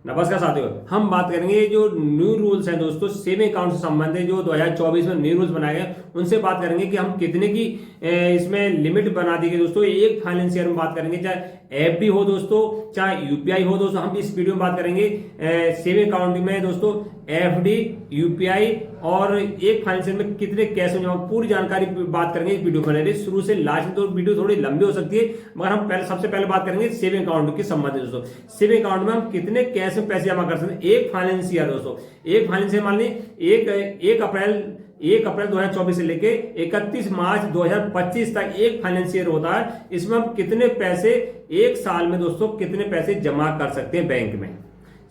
नमस्कार साथियों, हम बात करेंगे जो न्यू रूल्स हैं दोस्तों सेविंग अकाउंट से संबंधित जो 2024 में न्यू रूल्स बनाए गए उनसे बात करेंगे कि हम कितने की इसमें लिमिट बना दी गई दोस्तों। एक फाइनेंस ईयर में बात करेंगे, चाहे एफडी हो दोस्तों, चाहे यूपीआई हो दोस्तों। हम इस वीडियो में बात करेंगे सेविंग अकाउंट में दोस्तों एफडी, यूपीआई और एक फाइनेंस ईयर में कितने कैश में जमा, पूरी जानकारी बात करेंगे इस वीडियो में। शुरू से लास्ट में तो वीडियो थोड़ी लंबी हो सकती है, मगर हम सबसे पहले बात करेंगे सेविंग अकाउंट की संबंधित दोस्तों। सेविंग अकाउंट में हम कितने कैश में पैसे जमा कर सकते हैं एक फाइनेंस ईयर दोस्तों। एक फाइनेंस ईयर मान लीजिए 1 अप्रैल 2024 से लेके 31 मार्च 2025 तक एक फाइनेंस ईयर होता है। इसमें हम कितने पैसे एक साल में दोस्तों कितने पैसे जमा कर सकते हैं बैंक में।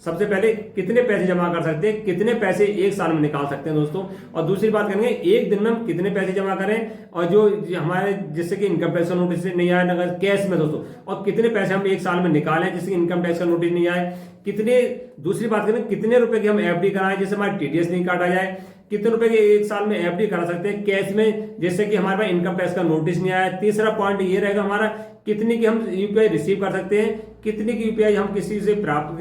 सबसे पहले कितने पैसे जमा कर सकते हैं, कितने पैसे एक साल में निकाल सकते हैं दोस्तों। और दूसरी बात करेंगे एक दिन में हम कितने पैसे जमा करें, और जो हमारे जिससे कि इनकम टैक्स का नोटिस नहीं आया नगर कैश में दोस्तों, और कितने पैसे हम एक साल में निकालें जिससे इनकम टैक्स का नोटिस नहीं आए। कितने, दूसरी बात करें कितने रुपए की हम एफडी कराएं जिससे हमारा टीडीएस नहीं काटा जाए। कितने रुपए के एक साल में एफडी करा सकते हैं कैश में जिससे कि हमारे पास इनकम टैक्स का नोटिस नहीं आया। तीसरा पॉइंट ये रहेगा हमारा, कितनी की हम यूपीआई रिसीव कर सकते हैं, कितनी की यूपीआई हम किसी से प्राप्त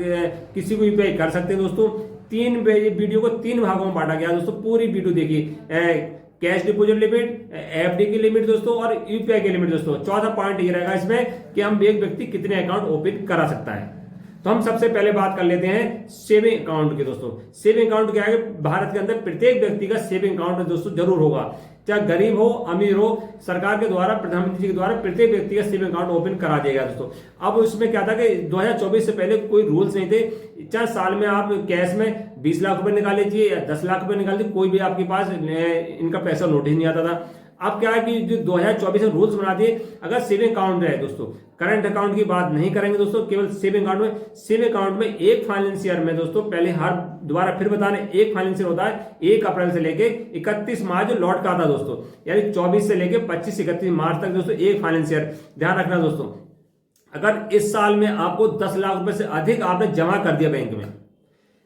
किसी को यूपीआई कर सकते हैं दोस्तों। वीडियो को 3 भागों में बांटा गया दोस्तों। पूरी वीडियो देखिए, कैश डिपॉजिट लिमिट, एफडी की लिमिट दोस्तों और यूपीआई की लिमिट दोस्तों। चौथा पॉइंट ये रहेगा इसमें कि हम एक व्यक्ति कितने अकाउंट ओपन करा सकता है। तो हम सबसे पहले बात कर लेते हैं सेविंग अकाउंट की दोस्तों। सेविंग अकाउंट क्या है, भारत के अंदर प्रत्येक व्यक्ति का सेविंग अकाउंट दोस्तों जरूर होगा, चाहे गरीब हो अमीर हो। सरकार के द्वारा, प्रधानमंत्री जी के द्वारा प्रत्येक व्यक्ति का सेविंग अकाउंट ओपन करा दिया गया दोस्तों। अब उसमें क्या था कि 2024 से पहले कोई रूल्स नहीं थे, चाहे साल में आप कैश में 20 लाख रुपए निकाल लीजिए या 10 लाख रुपए निकाल लीजिए, कोई भी आपके पास इनका पैसा नोटिस नहीं आता था। अब क्या है कि जो 2024 में रूल्स बना दिए, अगर सेविंग अकाउंट है दोस्तों, करंट अकाउंट की बात नहीं करेंगे दोस्तों, केवल सेविंग अकाउंट में। सेविंग अकाउंट में एक फाइनेंस ईयर में दोस्तों, पहले दोबारा फिर बता रहे, एक फाइनेंस ईयर होता है 1 अप्रैल से लेके 31 मार्च जो लौट का आता दोस्तों, यानी 24 से लेके 25-31 मार्च तक दोस्तों एक फाइनेंस ईयर। ध्यान रखना दोस्तों, अगर इस साल में आपको 10 लाख रुपए से अधिक आपने जमा कर दिया बैंक में,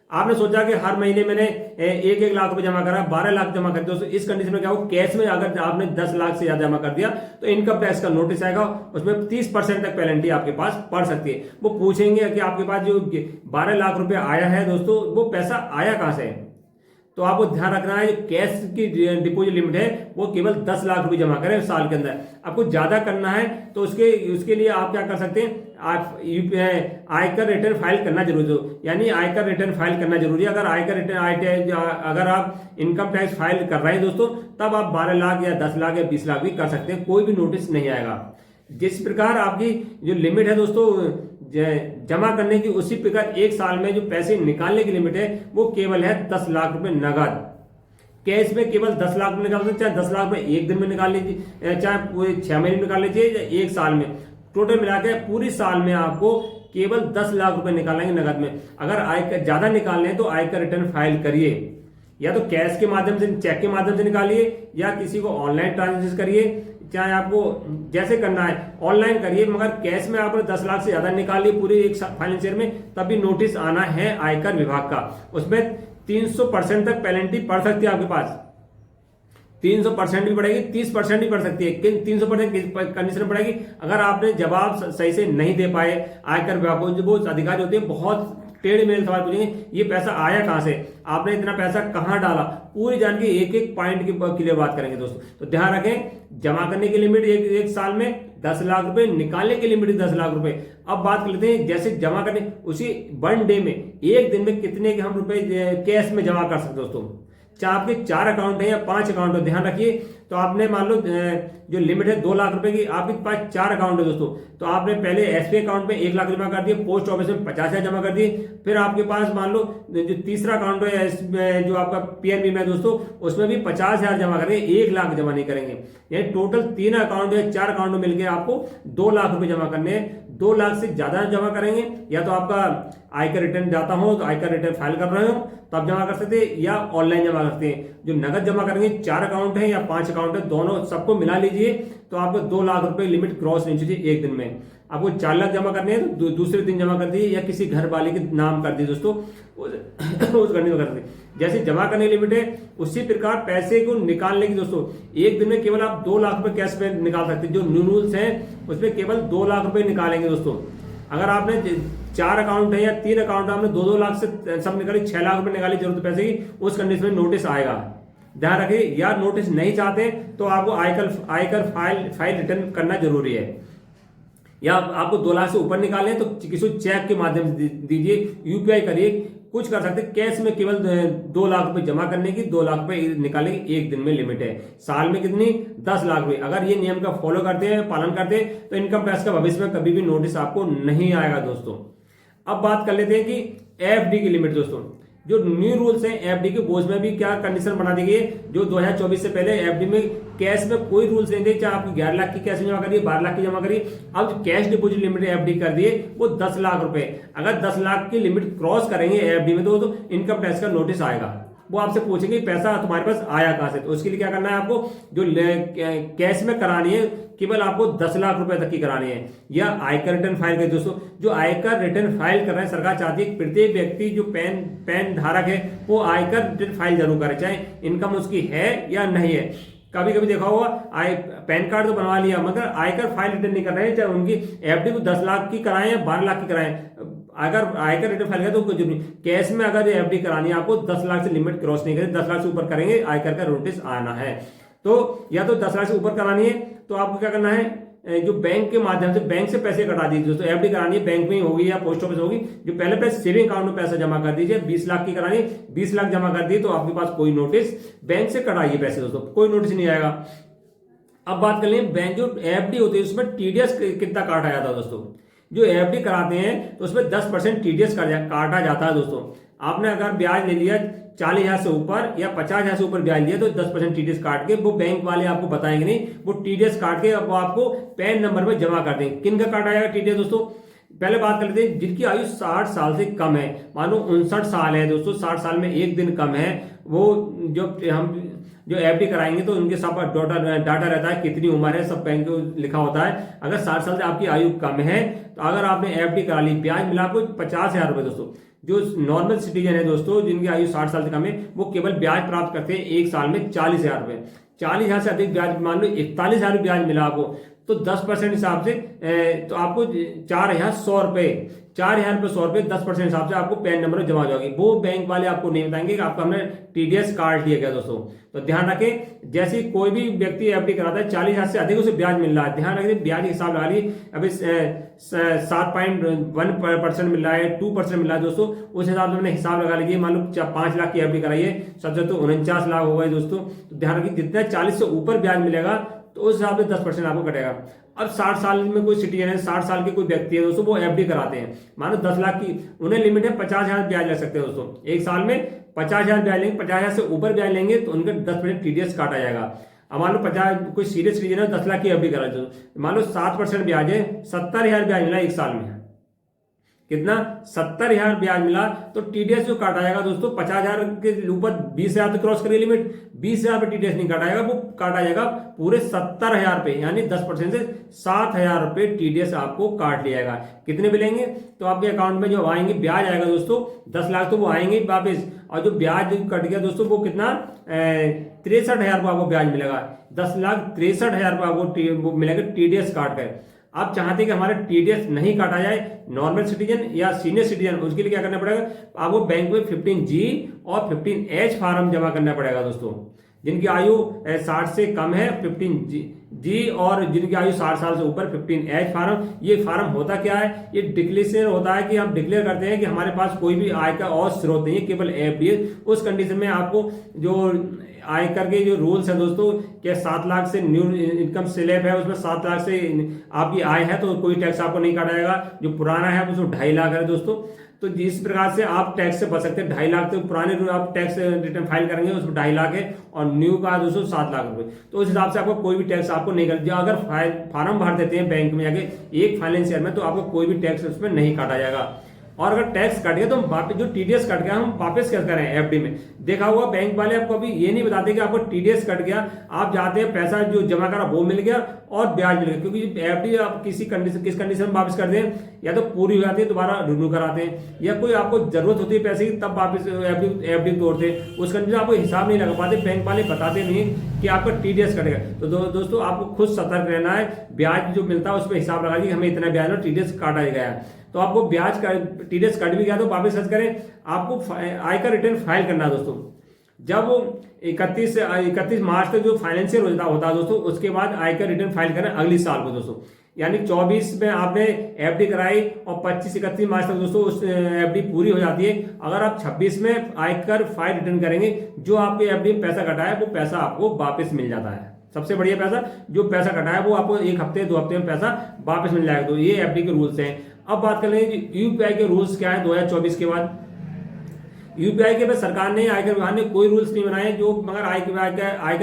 आपने सोचा कि हर महीने मैंने 1-1 लाख रुपए जमा करा, 12 लाख जमा कर दिया दोस्तों। इस कंडीशन में क्या हो, कैश में अगर आपने 10 लाख से ज्यादा जमा कर दिया तो इनकम टैक्स का नोटिस आएगा, उसमें 30% तक पेनल्टी आपके पास पड़ सकती है। वो पूछेंगे कि आपके पास जो 12 लाख रुपए आया है दोस्तों, वो पैसा आया कहां से है। तो आपको ध्यान रखना है, कैश की डिपॉजिट लिमिट है वो केवल 10 लाख रुपए जमा करें साल के अंदर। आपको ज्यादा करना है तो उसके लिए आप क्या कर सकते हैं, आप आयकर रिटर्न फाइल करना जरूरी हो, यानी आयकर रिटर्न फाइल करना जरूरी है। अगर आयकर रिटर्न अगर आप इनकम टैक्स फाइल कर रहे हैं दोस्तों, तब आप 12 लाख या 10 लाख या 20 लाख भी कर सकते हैं, कोई भी नोटिस नहीं आएगा। जिस प्रकार आपकी जो लिमिट है दोस्तों जमा करने की, उसी प्रकार एक साल में जो पैसे निकालने की लिमिट है वो केवल है 10 लाख रुपए नगद। कैश में केवल 10 लाख रुपए निकाल सकते, चाहे 10 लाख रुपए एक दिन में निकाल लीजिए, चाहे पूरे 6 महीने में निकाल लीजिए या एक साल में। टोटल मिलाकर पूरी साल में आपको केवल 10 लाख रुपए निकालेंगे नगद में। अगर आयकर ज्यादा निकालने हैं तो आयकर रिटर्न फाइल करिए, या तो कैश के माध्यम से, चेक के माध्यम से निकालिए, या किसी को ऑनलाइन ट्रांजेक्शन करिए, चाहे आपको जैसे करना है ऑनलाइन करिए। मगर कैश में आपने 10 लाख से ज्यादा निकाल लिए पूरे एक फाइनेंस ईयर में, तभी नोटिस आना है आयकर विभाग का। उसमें 300% तक पेनल्टी पड़ सकती है आपके पास, 300% भी पड़ेगी, 30% भी पड़ सकती है। किन 300% कंडीशन पड़ेगी, अगर आपने जवाब सही से नहीं दे पाए आयकर विभाग को। जो वो अधिकारी होते हैं बहुत टेढ़े मेढ़े सवाल पूछेंगे, ये पैसा आया कहां से, आपने इतना पैसा कहां डाला, पूरी जानकारी एक पॉइंट के लिए बात करेंगे दोस्तों। तो ध्यान रखें, जमा करने की लिमिट एक साल में 10 लाख रुपए, निकालने की लिमिट 10 लाख रुपए। अब बात कर लेते हैं, जैसे जमा करने उसी 1 डे में, एक दिन में कितने के हम रुपए कैश में जमा कर सकते दोस्तों। चाहे आपके 4 अकाउंट है या 5 अकाउंट है, ध्यान रखिए। तो आपने मान लो जो लिमिट है 2 लाख रुपए की, आपके पास 4 अकाउंट है दोस्तों, तो आपने पहले एसबीआई अकाउंट में 1 लाख जमा कर दिए, पोस्ट ऑफिस में 50,000 जमा कर दिए। फिर आपके पास मान लो जो तीसरा अकाउंट है जो आपका पीएनबी में दोस्तों, उसमें भी 50,000 जमा करेंगे, 1 लाख जमा नहीं करेंगे। यानी टोटल 3 अकाउंट है, 4 अकाउंट में मिलकर आपको 2 लाख रुपए जमा करने हैं। 2 लाख से ज्यादा जमा करेंगे, या तो आपका आयकर रिटर्न जाता हो तो आयकर रिटर्न फाइल कर रहे हो तो आप जमा कर सकते हैं, या ऑनलाइन जमा करते हैं। जो नगद जमा करेंगे, 4 अकाउंट है या 5 अकाउंट है, दोनों सबको मिला लीजिए, तो आपको 2 लाख रुपए लिमिट क्रॉस नहीं चाहिए एक दिन में। आपको 4 लाख जमा करने हैं तो दूसरे दिन जमा कर दीजिए, या किसी घर वाले के नाम कर दीजिए दोस्तों, उस घंटे में कर दीजिए। जैसे जमा करने की लिमिट है, उसी प्रकार पैसे को निकालने की दोस्तों, एक दिन में केवल आप 2 लाख रुपए कैश में निकाल सकते हैं। जो न्यू रूल्स हैं उसमें केवल 2 लाख रुपए निकालेंगे दोस्तों। अगर आपने 4 अकाउंट है या 3 अकाउंट है, आपने 2-2 लाख से सब निकाली, 6 लाख रुपए निकाली जरूरत पैसे की, उस कंडीशन में नोटिस आएगा। ध्यान रखिए, या नोटिस नहीं चाहते तो आपको आयकर फाइल रिटर्न करना जरूरी है। या आपको 2 लाख से ऊपर निकाले तो किसी चेक के माध्यम से दीजिए, यूपीआई करिए, कुछ कर सकते। कैश में केवल 2 लाख रुपए जमा करने की, 2 लाख रुपए निकालने की 1 दिन में लिमिट है। साल में कितनी? 10 लाख रुपए। अगर ये नियम का फॉलो करते हैं, पालन करते हैं, तो इनकम टैक्स का भविष्य में कभी भी नोटिस आपको नहीं आएगा दोस्तों। अब बात कर लेते हैं कि एफडी की लिमिट दोस्तों। जो न्यू रूल्स हैं एफडी के, बोझ में भी क्या कंडीशन बना दी गई है। जो 2024 से पहले एफडी में कैश में कोई रूल्स नहीं थे, चाहे आप 11 लाख की कैश में जमा करिए, 12 लाख की जमा करिए। अब जो कैश डिपोजिट लिमिट एफडी कर दिए वो 10 लाख रुपए। अगर 10 लाख की लिमिट क्रॉस करेंगे एफडी में तो इनकम टैक्स का नोटिस आएगा। वो आपसे पूछेंगे पैसा तुम्हारे पास आया कहां से, तो उसके लिए क्या करना है आपको, जो कैश में करानी है केवल आपको 10 लाख रुपए तक की करानी है। या आयकर रिटर्न फाइल करें दोस्तों। जो आयकर रिटर्न फाइल कर रहे हैं, सरकार चाहती है प्रत्येक व्यक्ति जो पैन धारक है वो आयकर रिटर्न फाइल जरूर करे, चाहे इनकम उसकी है या नहीं है। कभी कभी देखा होगा पैन कार्ड तो बनवा लिया मगर आयकर फाइल रिटर्न नहीं कर रहे हैं, चाहे उनकी एफडी को 10 लाख की कराएं या 12 लाख की कराएं, अगर आयकर रिटर्न फाइल करें तो कोई जरूरी नहीं। कैश में अगर एफडी करानी है आपको 10 लाख से लिमिट क्रॉस नहीं करें, 10 लाख से ऊपर करेंगे आयकर का नोटिस आना है। तो या तो 10 लाख से ऊपर करानी है तो आपको क्या करना है, जो बैंक के माध्यम से बैंक से पैसे कटा दीजिए दोस्तों। एफडी करानी है बैंक में ही होगी या पोस्ट ऑफिस होगी, जो पहले पैसे सेविंग अकाउंट में पैसा जमा कर दीजिए। 20 लाख की करानी, 20 लाख जमा कर दिए तो आपके पास कोई नोटिस, बैंक से कटाइए पैसे दोस्तों, कोई नोटिस नहीं आएगा। अब बात कर लें बैंक जो एफडी होती है उसमें टीडीएस कितना काटा जाता है दोस्तों। जो एफडी कराते हैं तो उसमें 10% टीडीएस काटा जाता है दोस्तों। आपने अगर ब्याज ले लिया 40,000 से ऊपर या 50,000 से ऊपर ब्याज लिया तो 10% टीडीएस काट के, वो बैंक वाले आपको बताएंगे नहीं, वो टीडीएस काट के वो आपको पैन नंबर में जमा कर देंगे। किन का काटा जाएगा टीडीएस दोस्तों? पहले बात कर लेते हैं जिनकी आयु 60 साल से कम है। मान लो 59 साल है दोस्तों, 60 साल में 1 दिन कम है, वो जो एफडी कराएंगे तो उनके सब डाटा रहता है, कितनी उम्र है, सब बैंक को लिखा होता है। अगर 60 साल से आपकी आयु कम है तो अगर आपने एफडी करा ली, ब्याज मिला आपको 50,000 रुपए दोस्तों। जो नॉर्मल सिटीजन है दोस्तों, जिनकी आयु 60 साल से कम है, वो केवल ब्याज प्राप्त करते हैं 1 साल में 40,000 रुपए। 40,000 से अधिक ब्याज, मान लो 41,000 ब्याज मिला आपको, तो 10% हिसाब से तो आपको 4,100 रुपए, 4,000 रुपए 100 रुपए 10% हिसाब से आपको पैन नंबर में जमा हो जाएगी। वो बैंक वाले आपको नहीं बताएंगे कि आपका हमने टीडीएस काट लिया गया दोस्तों। तो ध्यान रखें, जैसे कोई भी व्यक्ति एफडी कराता है 40,000 से अधिक उसे ब्याज मिल रहा है, ध्यान रखें ब्याज हिसाब लगा ली। अभी 7.1% मिल रहा है, 2% मिल रहा है दोस्तों, उस हिसाब से अपने हिसाब लगा लीजिए। मान लो 5 लाख की एफडी कराइए, सबसे तो 49 लाख हो गए दोस्तों। तो ध्यान रखिए जितना 40 से ऊपर ब्याज मिलेगा तो उस हिसाब से 10% आपको कटेगा। अब 60 साल में कोई सिटीजन है, 60 साल के कोई व्यक्ति है दोस्तों, वो एफडी कराते हैं, मानो 10 लाख की, उन्हें लिमिट है 50,000 ब्याज ले सकते हैं दोस्तों। 1 साल में 50,000 ब्याज लेंगे, 50,000 से ऊपर ब्याज लेंगे तो उनका 10% टीडीएस काटा जाएगा। अब मान लो 50 कोई सीरियस सिटीजन है 10 लाख की एफडी करा दो, मान लो 7% ब्याज है, 70,000 ब्याज मिला 1 साल में, कितना 70,000 ब्याज मिला, तो टीडीएस जो काटा जाएगा दोस्तों 50,000 के ऊपर 20,000 तो क्रॉस करिए लिमिट, 20,000 पे टीडीएस नहीं काटा जाएगा, वो काटा जाएगा पूरे 70,000 रुपए, यानी 10% से 7,000 रुपए टीडीएस आपको काट लिया जाएगा। कितने मिलेंगे तो आपके अकाउंट में जो आएंगे ब्याज आएगा दोस्तों 10 लाख, तो वो आएंगे वापिस, और जो ब्याज कट गया दोस्तों वो कितना 63,000 रुपये आपको ब्याज मिलेगा। 10,63,000 रुपये आपको मिलेगा टीडीएस काट कर। आप चाहते हैं कि हमारा टीडीएस नहीं काटा जाए, नॉर्मल सिटीजन या सीनियर सिटीजन, उसके लिए क्या करना पड़ेगा, आपको बैंक में 15G और 15H फार्म जमा करना पड़ेगा दोस्तों। जिनकी आयु 60 से कम है 15G और जिनकी आयु 60 साल से ऊपर 15H फार्म। ये फार्म होता क्या है, ये डिक्लेरेशन होता है कि हम डिक्लेयर करते हैं कि हमारे पास कोई भी आय का और स्रोत नहीं है, केवल एफडी। उस कंडीशन में आपको जो आयकर के जो रूल्स हैं दोस्तों, क्या 7 लाख से न्यू इनकम स्लैब है, उसमें 7 लाख से आपकी आय है तो कोई टैक्स आपको नहीं काटा जाएगा। जो पुराना है उसमें 2.5 लाख है दोस्तों, तो जिस प्रकार से आप टैक्स से बच सकते हैं। 2.5 लाख तो पुराने आप टैक्स रिटर्न फाइल करेंगे उसमें 2.5 लाख है, और न्यू का दोस्तों 7 लाख रुपए। तो उस हिसाब से आपको कोई भी टैक्स आपको नहीं कर, अगर फार्म भर देते हैं बैंक में जाके एक फाइनेंशियल में, तो आपको कोई भी टैक्स उसमें नहीं काटा जाएगा। और अगर टैक्स कट गया तो हम वापस, जो टीडीएस कट गया हम वापस क्या करें एफडी में। देखा हुआ बैंक वाले आपको अभी ये नहीं बताते कि आपको टीडीएस कट गया, आप जाते हैं पैसा जो जमा करा वो मिल गया और ब्याज मिलेगा, क्योंकि एफडी आप किस कंडीशन में वापस कर दें, या तो पूरी हो जाती है दोबारा रिन्यू कराते हैं, या कोई आपको जरूरत होती है पैसे की तब वापस एफडी तोड़ते हैं, उस कंडीशन आपको हिसाब नहीं लगा पाते, बैंक वाले बताते नहीं कि आपका टीडीएस कटेगा। तो दोस्तों आपको खुद सतर्क रहना है, ब्याज जो मिलता है उस पर हिसाब लगा कि हमें इतना ब्याज और टीडीएस काटा गया है। तो आपको ब्याज का टीडीएस कट भी गया तो वापस सर्च करें, आपको आयकर रिटर्न फाइल करना है दोस्तों। जब 31 मार्च तक जो फाइनेंशियल होता है दोस्तों, उसके बाद आयकर रिटर्न फाइल करें अगली साल को दोस्तों, यानी 24 में आपने एफडी कराई और 31 मार्च तक दोस्तों उस एफडी पूरी हो जाती है। अगर आप 26 में आयकर फाइल रिटर्न करेंगे, जो आपके एफडी में पैसा कटा है वो पैसा आपको वापस मिल जाता है। सबसे बढ़िया पैसा, जो पैसा कटा है वो आपको 1 हफ्ते 2 हफ्ते में पैसा वापस मिल जाएगा। तो ये एफडी के रूल्स हैं। अब बात कर लेंगे यूपीआई के रूल्स क्या है 2024 के बाद। यूपीआई के बाद सरकार ने, आयकर विभाग ने कोई रूल्स नहीं बनाए, जो मगर आयकर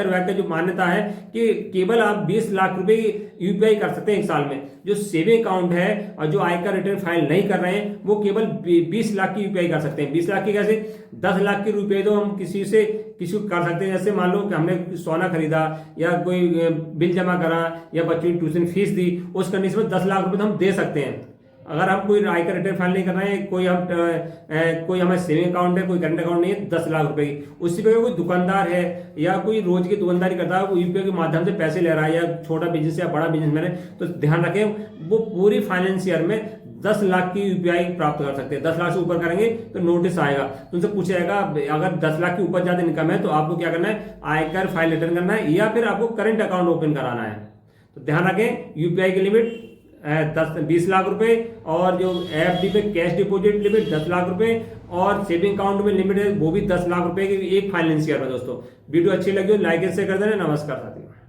विभाग का जो मान्यता है कि केवल आप 20 लाख रुपए यूपीआई कर सकते हैं 1 साल में। जो सेविंग अकाउंट है और जो आयकर रिटर्न फाइल नहीं कर रहे हैं वो केवल 20 लाख की यूपीआई कर सकते हैं। 20 लाख की कैसे? 10 लाख के रुपए तो हम किसी को कर सकते हैं। जैसे मान लो कि हमने सोना खरीदा या कोई बिल जमा करा या बच्चों की ट्यूशन फीस दी, उस कंडीशन में 10 लाख रुपए तो हम दे सकते हैं। अगर हम कोई आयकर रिटर्न फाइल नहीं कर रहे हैं, कोई हमारे सेविंग अकाउंट है, कोई करंट अकाउंट नहीं है 10 लाख रुपए की, उसी पे कोई दुकानदार है या कोई रोज की दुकानदारी करता है, वो यूपीआई के माध्यम से पैसे ले रहा है, या छोटा बिजनेस या बड़ा बिजनेसमैन है, तो ध्यान रखें वो पूरी फाइनेंस ईयर में 10 लाख की यूपीआई प्राप्त कर सकते हैं। 10 लाख से ऊपर करेंगे तो नोटिस आएगा, तुमसे पूछा जाएगा अगर 10 लाख के ऊपर ज्यादा इनकम है तो आपको क्या करना है, आयकर फाइल रिटर्न करना है या फिर आपको करंट अकाउंट ओपन कराना है। तो ध्यान रखें यूपीआई की लिमिट 20 लाख रुपए, और जो एफडी पे कैश डिपॉजिट लिमिट 10 लाख रुपए, और सेविंग अकाउंट में लिमिट है वो भी 10 लाख रुपए की एक फाइनेंस ईयर में। दोस्तों वीडियो अच्छी लगी हो लाइक एंड शेयर कर देना। नमस्कार साथियों।